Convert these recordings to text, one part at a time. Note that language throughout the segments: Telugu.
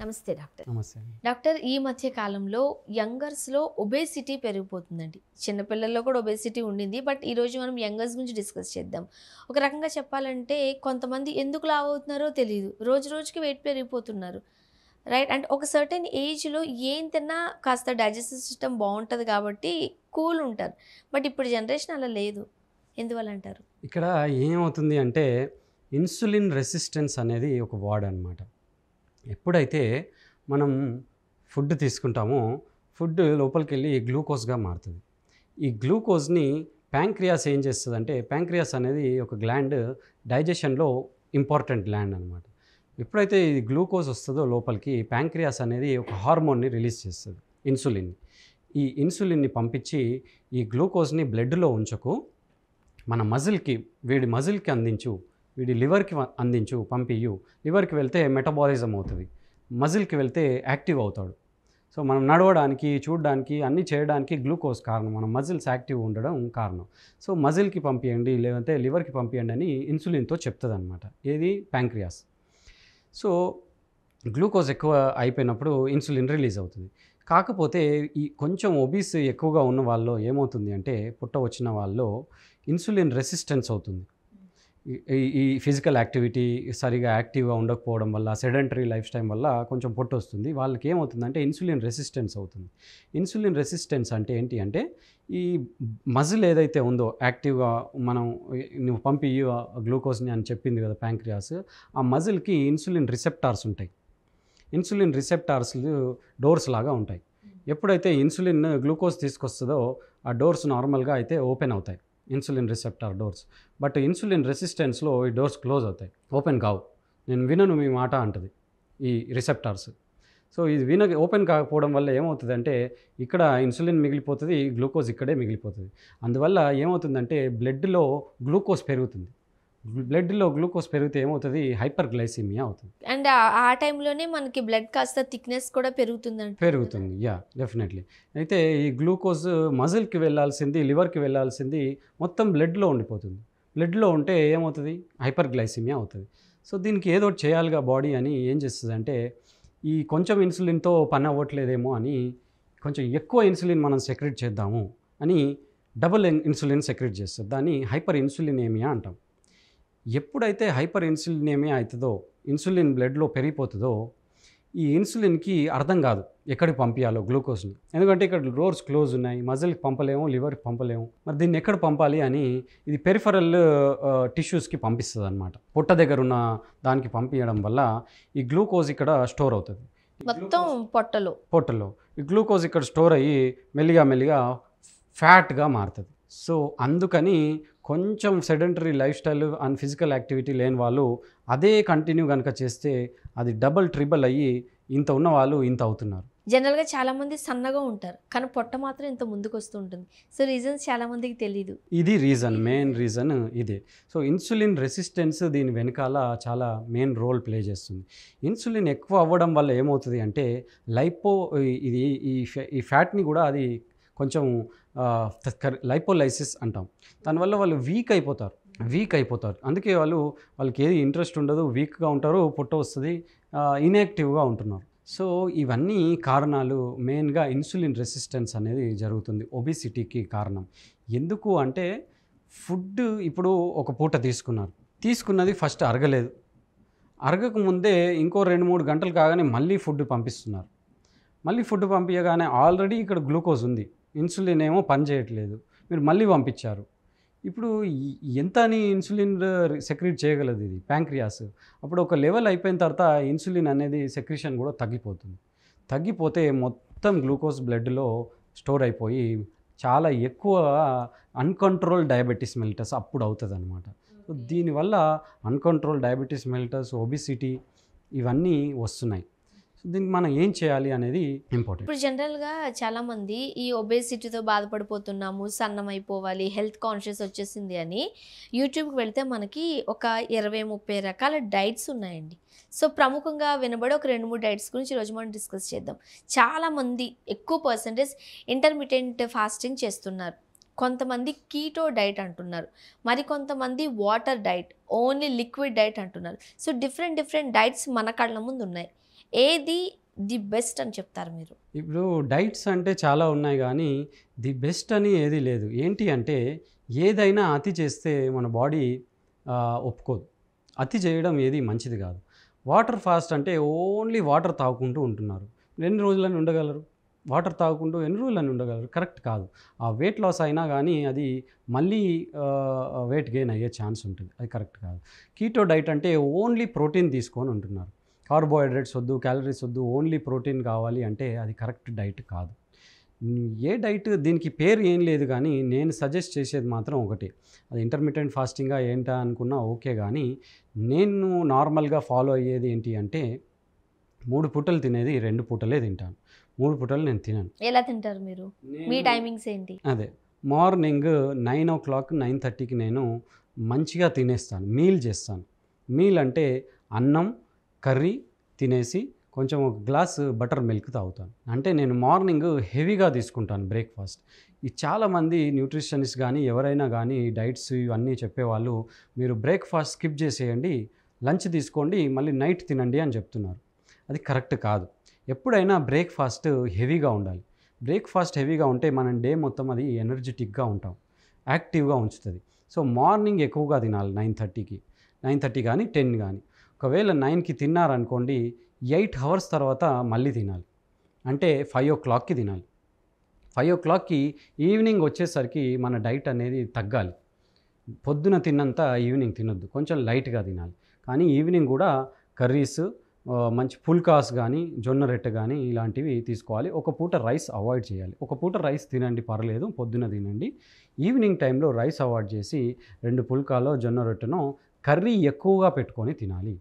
నమస్తే డాక్టర్. నమస్తే అండి. డాక్టర్, ఈ మధ్య కాలంలో యంగర్స్లో ఒబేసిటీ పెరిగిపోతుందండి. చిన్నపిల్లల్లో కూడా ఒబేసిటీ ఉండింది. బట్ ఈరోజు మనం యంగర్స్ గురించి డిస్కస్ చేద్దాం. ఒక రకంగా చెప్పాలంటే కొంతమంది ఎందుకు లావు అవుతున్నారో తెలియదు, రోజు రోజుకి వెయిట్ పెరిగిపోతున్నారు. రైట్. అంటే ఒక సర్టెన్ ఏజ్లో ఏం తిన్నా కాస్త డైజెస్టివ్ సిస్టమ్ బాగుంటుంది కాబట్టి కూల్ ఉంటారు. బట్ ఇప్పుడు జనరేషన్ అలా లేదు. ఎందువల్ల అంటారు? ఇక్కడ ఏమవుతుంది అంటే ఇన్సులిన్ రెసిస్టెన్స్ అనేది ఒక వర్డ్ అనమాట. ఎప్పుడైతే మనం ఫుడ్ తీసుకుంటామో ఫుడ్ లోపలికి వెళ్ళి గ్లూకోజ్గా మారుతుంది. ఈ గ్లూకోజ్ని ప్యాంక్రియాస్ ఏం చేస్తుందంటే, ప్యాంక్రియాస్ అనేది ఒక గ్లాండ్, డైజెషన్లో ఇంపార్టెంట్ గ్లాండ్ అనమాట. ఎప్పుడైతే ఈ గ్లూకోజ్ వస్తుందో లోపలికి, ప్యాంక్రియాస్ అనేది ఒక హార్మోన్ని రిలీజ్ చేస్తుంది, ఇన్సులిన్ని. ఈ ఇన్సులిన్ని పంపించి ఈ గ్లూకోజ్ని బ్లడ్లో ఉంచకు, మన మజిల్కి, వీడి మజిల్కి అందించు, వీడి లివర్కి అందించు, పంపియు. లివర్కి వెళ్తే మెటబాలిజం అవుతుంది, మజిల్కి వెళ్తే యాక్టివ్ అవుతాడు. సో మనం నడవడానికి, చూడడానికి, అన్నీ చేయడానికి గ్లూకోజ్ కారణం, మన మజిల్స్ యాక్టివ్ ఉండడం కారణం. సో మజిల్కి పంపించండి, లేదంటే లివర్కి పంపించండి అని ఇన్సులిన్తో చెప్తుంది అనమాట. ఏది? ప్యాంక్రియాస్. సో గ్లూకోజ్ ఎక్కువ అయిపోయినప్పుడు ఇన్సులిన్ రిలీజ్ అవుతుంది. కాకపోతే ఈ కొంచెం ఒబీస్ ఎక్కువగా ఉన్న వాళ్ళలో ఏమవుతుంది అంటే, పుట్ట వచ్చిన వాళ్ళలో ఇన్సులిన్ రెసిస్టెన్స్ అవుతుంది. ఈ ఫిజికల్ యాక్టివిటీ సరిగా యాక్టివ్గా ఉండకపోవడం వల్ల, సెడెంటరీ లైఫ్ స్టైల్ వల్ల కొంచెం పొట్టు వస్తుంది. వాళ్ళకి ఏమవుతుందంటే ఇన్సులిన్ రెసిస్టెన్స్ అవుతుంది. ఇన్సులిన్ రెసిస్టెన్స్ అంటే ఏంటి అంటే, ఈ మజిల్ ఏదైతే ఉందో యాక్టివ్గా, మనం నువ్వు పంపియు గ్లూకోజ్ని అని చెప్పింది కదా ప్యాంక్రియాస్, ఆ మజిల్కి ఇన్సులిన్ రిసెప్టార్స్ ఉంటాయి. ఇన్సులిన్ రిసెప్టార్స్ డోర్స్ లాగా ఉంటాయి. ఎప్పుడైతే ఇన్సులిన్ గ్లూకోజ్ తీసుకొస్తుందో ఆ డోర్స్ నార్మల్గా అయితే ఓపెన్ అవుతాయి, insulin receptor doors. But insulin రెసిస్టెన్స్లో ఈ డోర్స్ క్లోజ్ అవుతాయి, ఓపెన్ కావు. నేను వినను మీ మాట అంటది ఈ రిసెప్టార్స్. సో ఇది ఓపెన్ కాకపోవడం వల్ల ఏమవుతుందంటే, ఇక్కడ ఇన్సులిన్ మిగిలిపోతుంది, గ్లూకోజ్ ఇక్కడే మిగిలిపోతుంది. అందువల్ల ఏమవుతుందంటే బ్లడ్లో గ్లూకోజ్ పెరుగుతుంది. బ్లడ్లో గ్లూకోజ్ పెరిగితే ఏమవుతుంది? హైపర్ గ్లైసిమియా అవుతుంది. అండ్ ఆ టైంలోనే మనకి బ్లడ్ కాస్త థిక్నెస్ కూడా పెరుగుతుంది. Yeah, definitely. అయితే ఈ గ్లూకోజ్ మజిల్కి వెళ్ళాల్సింది, లివర్కి వెళ్ళాల్సింది మొత్తం బ్లడ్లో ఉండిపోతుంది. బ్లడ్లో ఉంటే ఏమవుతుంది? హైపర్ గ్లైసిమియా అవుతుంది. సో దీనికి ఏదో ఒకటి చేయాలిగా బాడీ అని ఏం చేస్తుంది అంటే, ఈ కొంచెం ఇన్సులిన్తో పని అవ్వట్లేదేమో అని కొంచెం ఎక్కువ ఇన్సులిన్ మనం సెక్రెట్ చేద్దాము అని డబుల్ ఇన్సులిన్ సెక్రెట్ చేస్తుంది. దాన్ని హైపర్ ఇన్సులినేమియా అంటాం. ఎప్పుడైతే హైపర్ ఇన్సులినేమియా అవుతుందో, ఇన్సులిన్ బ్లడ్లో పెరిగిపోతుందో, ఈ ఇన్సులిన్కి అర్థం కాదు ఎక్కడికి పంపించాలో గ్లూకోజ్ని. ఎందుకంటే ఇక్కడ డోర్స్ క్లోజ్ ఉన్నాయి, మజిల్కి పంపలేము, లివర్కి పంపలేము. మరి దీన్ని ఎక్కడ పంపాలి అని ఇది పెరిఫరల్ టిష్యూస్కి పంపిస్తుంది అనమాట. పొట్ట దగ్గర ఉన్న దానికి పంపించడం వల్ల ఈ గ్లూకోజ్ ఇక్కడ స్టోర్ అవుతుంది, మొత్తం పొట్టలో. ఈ గ్లూకోజ్ ఇక్కడ స్టోర్ అయ్యి మెల్లిగా ఫ్యాట్గా మారుతుంది. సో అందుకని కొంచెం sedentary life style and physical activity లేని వాళ్ళు అదే కంటిన్యూ కనుక చేస్తే అది డబల్ ట్రిబల్ అయ్యి ఇంత ఉన్న వాళ్ళు ఇంత అవుతున్నారు. జనరల్గా చాలామంది సన్నగా ఉంటారు, కానీ పొట్ట మాత్రం ఇంత ముందుకు వస్తూ ఉంటుంది. సో రీజన్స్ చాలామందికి తెలియదు. ఇది రీజన్, మెయిన్ రీజన్ ఇదే. సో ఇన్సులిన్ రెసిస్టెన్స్ దీని వెనకాల చాలా మెయిన్ రోల్ ప్లే చేస్తుంది. ఇన్సులిన్ ఎక్కువ అవ్వడం వల్ల ఏమవుతుంది అంటే, ఇది ఈ ఫ్యాట్ని కూడా అది కొంచెం లైపోలైసిస్ అంటాం. దానివల్ల వాళ్ళు వీక్ అయిపోతారు. అందుకే వాళ్ళకి ఏది ఇంట్రెస్ట్ ఉండదు, వీక్గా ఉంటారు, పొట్ట వస్తుంది, ఇన్యాక్టివ్గా ఉంటున్నారు. సో ఇవన్నీ కారణాలు. మెయిన్గా ఇన్సులిన్ రెసిస్టెన్స్ అనేది జరుగుతుంది ఒబిసిటీకి కారణం. ఎందుకు అంటే, ఫుడ్ ఇప్పుడు ఒక పూట తీసుకున్నది ఫస్ట్ అరగకముందే ఇంకో 2-3 గంటలు కాగానే మళ్ళీ ఫుడ్ పంపిస్తున్నారు. మళ్ళీ ఫుడ్ పంపించగానే ఆల్రెడీ ఇక్కడ గ్లూకోజ్ ఉంది, ఇన్సులిన్ ఏమో పని చేయట్లేదు, మీరు మళ్ళీ పంపించారు. ఇప్పుడు ఎంత అని ఇన్సులిన్ సెక్రీట్ చేయగలదు ఇది ప్యాంక్రియాస్. అప్పుడు ఒక లెవెల్ అయిపోయిన తర్వాత ఇన్సులిన్ అనేది సెక్రీషన్ కూడా తగ్గిపోతే మొత్తం గ్లూకోజ్ బ్లడ్లో స్టోర్ అయిపోయి చాలా ఎక్కువ అన్కంట్రోల్ డయాబెటీస్ మెలిటస్ అప్పుడు అవుతుంది అనమాట. సో దీనివల్ల అన్కంట్రోల్ డయాబెటీస్ మెలిటస్, ఒబిసిటీ ఇవన్నీ వస్తున్నాయి. సో దీనికి మనం ఏం చేయాలి అనేది ఇంపార్టెంట్. ఇప్పుడు జనరల్గా చాలామంది ఈ ఒబేసిటీతో బాధపడిపోతున్నాము, సన్నం అయిపోవాలి, హెల్త్ కాన్షియస్ వచ్చేసింది అని యూట్యూబ్కి వెళ్తే మనకి ఒక 20-30 రకాల డైట్స్ ఉన్నాయండి. సో ప్రముఖంగా వినబడే ఒక 2-3 డైట్స్ గురించి ఈరోజు మనం డిస్కస్ చేద్దాం. చాలామంది ఎక్కువ పర్సెంటేజ్ ఇంటర్మిటెంట్ ఫాస్టింగ్ చేస్తున్నారు, కొంతమంది కీటో డైట్ అంటున్నారు, మరి కొంతమంది water diet, only liquid diet అంటున్నారు. సో డిఫరెంట్ డైట్స్ మన కళ్ళ ముందు ఉన్నాయి. ఏది ది బెస్ట్ అని చెప్తారు మీరు? ఇప్పుడు డైట్స్ అంటే చాలా ఉన్నాయి కానీ ది బెస్ట్ అని ఏది లేదు. ఏంటి అంటే ఏదైనా అతి చేస్తే మన బాడీ ఒప్పుకోదు. అతి చేయడం ఏది మంచిది కాదు. వాటర్ ఫాస్ట్ అంటే ఓన్లీ వాటర్ తాగుకుంటూ ఉంటున్నారు. ఎన్ని రోజులని ఉండగలరు? వాటర్ తాగుకుంటూ ఎన్ని రోజులని ఉండగలరు? కరెక్ట్ కాదు. ఆ వెయిట్ లాస్ అయినా కానీ అది మళ్ళీ వెయిట్ గెయిన్ అయ్యే ఛాన్స్ ఉంటుంది. అది కరెక్ట్ కాదు. కీటో డైట్ అంటే ఓన్లీ ప్రోటీన్ తీసుకొని ఉంటున్నారు. కార్బోహైడ్రేట్స్ వద్దు, క్యాలరీస్ వద్దు, ఓన్లీ ప్రోటీన్ కావాలి అంటే అది కరెక్ట్ డైట్ కాదు. ఏ డైట్ దీనికి పేరు ఏం లేదు కానీ నేను సజెస్ట్ చేసేది మాత్రం ఒకటి. అది ఇంటర్మిటెంట్ ఫాస్టింగా ఏంటా అనుకున్నా ఓకే, కానీ నేను నార్మల్గా ఫాలో అయ్యేది ఏంటి అంటే 3 పూటలు తినేది 2 పూటలే తింటాను. 3 పూటలు నేను తినను. ఎలా తింటారు మీరు? మీ టైమింగ్స్ ఏంటి? అదే మార్నింగ్ 9:00 9:30కి నేను మంచిగా తినేస్తాను. మీల్ చేస్తాను. మీల్ అంటే అన్నం కర్రీ తినేసి కొంచెం ఒక గ్లాస్ బటర్ మిల్క్ తాగుతాను. అంటే నేను మార్నింగ్ హెవీగా తీసుకుంటాను బ్రేక్ఫాస్ట్. ఈ చాలామంది న్యూట్రిషనిస్ట్ కానీ ఎవరైనా కానీ డైట్స్ ఇవన్నీ చెప్పేవాళ్ళు మీరు బ్రేక్ఫాస్ట్ స్కిప్ చేసేయండి, లంచ్ తీసుకోండి, మళ్ళీ నైట్ తినండి అని చెప్తున్నారు. అది కరెక్ట్ కాదు. ఎప్పుడైనా బ్రేక్ఫాస్ట్ హెవీగా ఉండాలి. బ్రేక్ఫాస్ట్ హెవీగా ఉంటే మనం డే మొత్తం అది ఎనర్జెటిక్గా ఉంటాం, యాక్టివ్గా ఉంచుతుంది. సో మార్నింగ్ ఎక్కువగా తినాలి 9:30కి, 9:30 కానీ 10 కానీ. ఒకవేళ 9కి తిన్నారనుకోండి 8 అవర్స్ తర్వాత మళ్ళీ తినాలి. అంటే 5 o'clockకి తినాలి. 5 o'clockకి ఈవినింగ్ వచ్చేసరికి మన డైట్ అనేది తగ్గాలి. పొద్దున తిన్నంత ఈవినింగ్ తినొద్దు, కొంచెం లైట్గా తినాలి. కానీ ఈవినింగ్ కూడా కర్రీస్, మంచి పుల్కాస్ కానీ జొన్న రొట్టె కానీ ఇలాంటివి తీసుకోవాలి. ఒక పూట రైస్ అవాయిడ్ చేయాలి. ఒక పూట రైస్ తినండి పర్లేదు, పొద్దున తినండి. ఈవినింగ్ టైంలో రైస్ అవాయిడ్ చేసి 2 పుల్కాలో జొన్న రొట్టెనో కర్రీ ఎక్కువగా పెట్టుకొని తినాలి.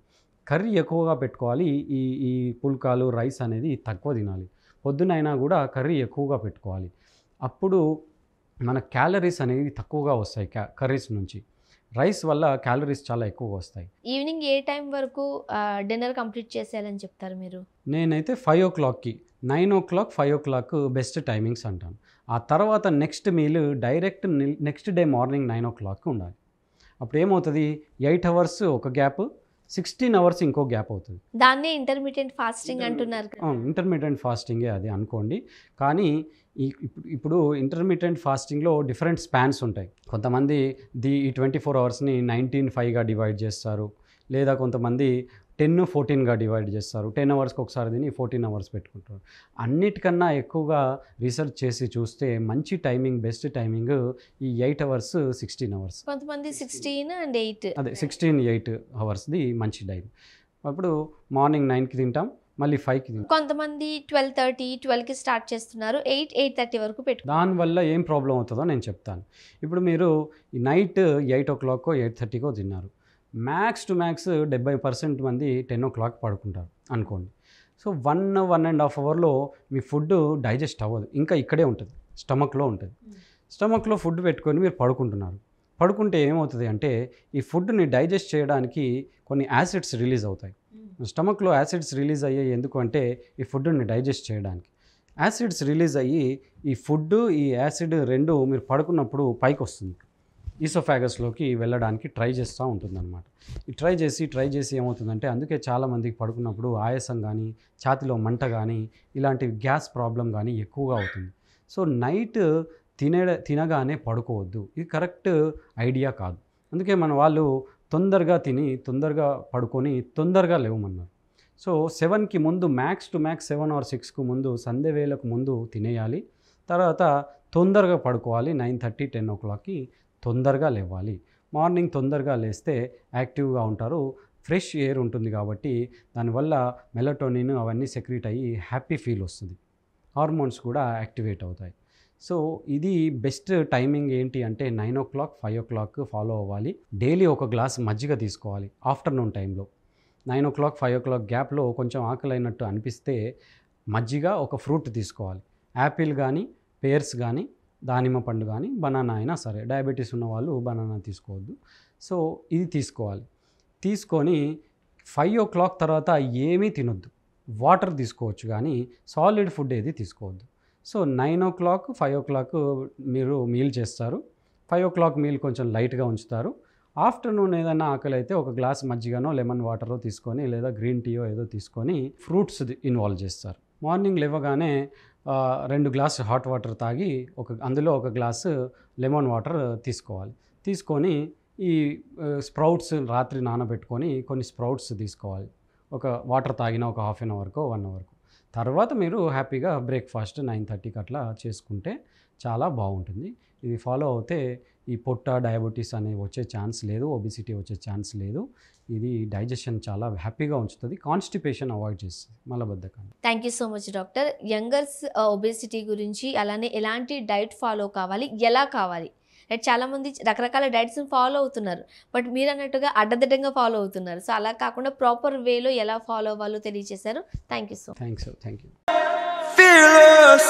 కర్రీ ఎక్కువగా పెట్టుకోవాలి. ఈ ఈ పుల్కాలు రైస్ అనేది తక్కువ తినాలి. పొద్దునైనా కూడా కర్రీ ఎక్కువగా పెట్టుకోవాలి. అప్పుడు మన క్యాలరీస్ అనేవి తక్కువగా వస్తాయి కర్రీస్ నుంచి. రైస్ వల్ల క్యాలరీస్ చాలా ఎక్కువగా వస్తాయి. ఈవినింగ్ ఏ టైం వరకు డిన్నర్ కంప్లీట్ చేసేయాలని చెప్తారు మీరు? నేనైతే 5 o'clockకి, 9 o'clock 5 o'clock బెస్ట్ టైమింగ్స్ అంటాను. ఆ తర్వాత next meal direct next day morning 9 o'clockకి ఉండాలి. అప్పుడు ఏమవుతుంది, 8 అవర్స్ ఒక గ్యాప్, 16 అవర్స్ ఇంకో గ్యాప్ అవుతుంది. దాన్నే ఇంటర్మీడియట్ ఫాస్టింగ్ అంటున్నారు కదా. ఇంటర్మీడియట్ ఫాస్టింగే అది అనుకోండి. కానీ ఇప్పుడు ఇంటర్మీడియట్ ఫాస్టింగ్లో డిఫరెంట్ స్పాన్స్ ఉంటాయి. కొంతమంది ఈ 24 అవర్స్ని 19:5గా డివైడ్ చేస్తారు, లేదా కొంతమంది 10-14గా డివైడ్ చేస్తారు. 10 అవర్స్కి ఒకసారి తిని 14 అవర్స్ పెట్టుకుంటారు. అన్నిటికన్నా ఎక్కువగా రీసెర్చ్ చేసి చూస్తే మంచి టైమింగ్, బెస్ట్ టైమింగ్ ఈ 8 అవర్స్ 16 అవర్స్. కొంతమంది 16 and 8. అదే 16-8 అవర్స్ది మంచి టైం. అప్పుడు మార్నింగ్ 9కి తింటాం, మళ్ళీ 5కి తింటాం. కొంతమంది 12:30 12కి స్టార్ట్ చేస్తున్నారు, 8-8:30 వరకు పెట్టుకుంటారు. దానివల్ల ఏం ప్రాబ్లం అవుతుందో నేను చెప్తాను. ఇప్పుడు మీరు ఈ నైట్ 8 o'clock 8:30కో తిన్నారు. మ్యాక్స్ టు మ్యాక్స్ 70% మంది 10 o'clock పడుకుంటారు అనుకోండి. సో 1-1.5 అవర్లో మీ ఫుడ్ డైజెస్ట్ అవ్వదు, ఇంకా ఇక్కడే ఉంటుంది, స్టమక్లో ఉంటుంది. స్టమక్లో ఫుడ్ పెట్టుకొని మీరు పడుకుంటున్నారు. పడుకుంటే ఏమవుతుంది అంటే ఈ ఫుడ్ని డైజెస్ట్ చేయడానికి కొన్ని యాసిడ్స్ రిలీజ్ అవుతాయి. స్టమక్లో యాసిడ్స్ రిలీజ్ అయ్యాయి ఎందుకు అంటే ఈ ఫుడ్ని డైజెస్ట్ చేయడానికి. యాసిడ్స్ రిలీజ్ అయ్యి ఈ ఫుడ్, ఈ యాసిడ్ రెండు మీరు పడుకున్నప్పుడు పైకి వస్తుంది, ఈసోఫాగస్లోకి వెళ్ళడానికి ట్రై చేస్తూ ఉంటుందన్నమాట. ఈ ట్రై చేసి ఏమవుతుందంటే అందుకే చాలామందికి పడుకున్నప్పుడు ఆయాసం కానీ, ఛాతిలో మంట కానీ, ఇలాంటి గ్యాస్ ప్రాబ్లం కానీ ఎక్కువగా అవుతుంది. సో నైట్ తినగానే పడుకోవద్దు, ఇది కరెక్ట్ ఐడియా కాదు. అందుకే మన వాళ్ళు తొందరగా తిని తొందరగా పడుకొని తొందరగా లేవమన్నారు. సో 7కి ముందు, మ్యాక్స్ టు మ్యాక్స్ 7 or 6కు ముందు, సంధ్య వేళకు ముందు తినేయాలి. తర్వాత తొందరగా పడుకోవాలి. 9:30 10 o'clockకి తొందరగా లేవాలి. మార్నింగ్ తొందరగా లేస్తే యాక్టివ్గా ఉంటారు, ఫ్రెష్ ఎయిర్ ఉంటుంది కాబట్టి దానివల్ల మెలటోనిన్ అవన్నీ సెక్రీట్ అయ్యి హ్యాపీ ఫీల్ వస్తుంది, హార్మోన్స్ కూడా యాక్టివేట్ అవుతాయి. సో ఇది బెస్ట్ టైమింగ్ ఏంటి అంటే 9 o'clock 5 o'clock ఫాలో అవ్వాలి. డైలీ ఒక గ్లాస్ మజ్జిగ తీసుకోవాలి ఆఫ్టర్నూన్ టైంలో. 9 o'clock 5 o'clock గ్యాప్లో కొంచెం ఆకలి అయినట్టు అనిపిస్తే మజ్జిగ, ఒక ఫ్రూట్ తీసుకోవాలి. యాపిల్ కానీ, పేర్స్ కానీ, దానిమ్మ పండు కానీ, బనానా అయినా సరే. డయాబెటీస్ ఉన్న వాళ్ళు బనానా తీసుకోవద్దు. సో ఇది తీసుకోవాలి. తీసుకొని 5 o'clock తర్వాత ఏమీ తినొద్దు, వాటర్ తీసుకోవచ్చు కానీ సాలిడ్ ఫుడ్ ఏది తీసుకోవద్దు. సో 9 o'clock 5 o'clock మీరు మీల్ చేస్తారు. 5 o'clock మీల్ కొంచెం లైట్గా ఉంచుతారు. ఆఫ్టర్నూన్ ఏదైనా ఆకలి అయితే ఒక గ్లాస్ మజ్జిగనో లెమన్ వాటరో తీసుకొని లేదా గ్రీన్ టీయో ఏదో తీసుకొని ఫ్రూట్స్ ఇన్వాల్వ్ చేస్తారు. మార్నింగ్ లేవగానే 2 గ్లాసు హాట్ వాటర్ తాగి అందులో ఒక గ్లాసు లెమన్ వాటర్ తీసుకోవాలి. తీసుకొని ఈ స్ప్రౌట్స్ రాత్రి నానబెట్టుకొని కొన్ని స్ప్రౌట్స్ తీసుకోవాలి. ఒక వాటర్ తాగిన ఒక హాఫ్ అన్ అవర్కో 1 అవర్కో తర్వాత మీరు హ్యాపీగా బ్రేక్ఫాస్ట్ 9:30కి అట్లా చేసుకుంటే చాలా బాగుంటుంది. ఇది ఫాలో అవుతే ఈ పొట్ట డయాబెటీస్ అనేవి వచ్చే ఛాన్స్ లేదు, ఒబిసిటీ వచ్చే ఛాన్స్ లేదు. ఇది డైజెషన్ చాలా హ్యాపీగా ఉంచుతుంది, కాన్స్టిపేషన్ అవాయిడ్ చేస్తుంది, మలబద్ధకాన్ని. Thank you so much doctor. Youngers obesity గురించి, అలానే ఎలాంటి డైట్ ఫాలో కావాలి, ఎలా కావాలి, చాలామంది రకరకాల డైట్స్ని ఫాలో అవుతున్నారు, బట్ మీరు అన్నట్టుగా అడ్డదిడ్డంగా ఫాలో అవుతున్నారు. సో అలా కాకుండా ప్రాపర్ వేలో ఎలా ఫాలో అవ్వాలో తెలియజేశారు. Thank you so much. Thank you. Fearless.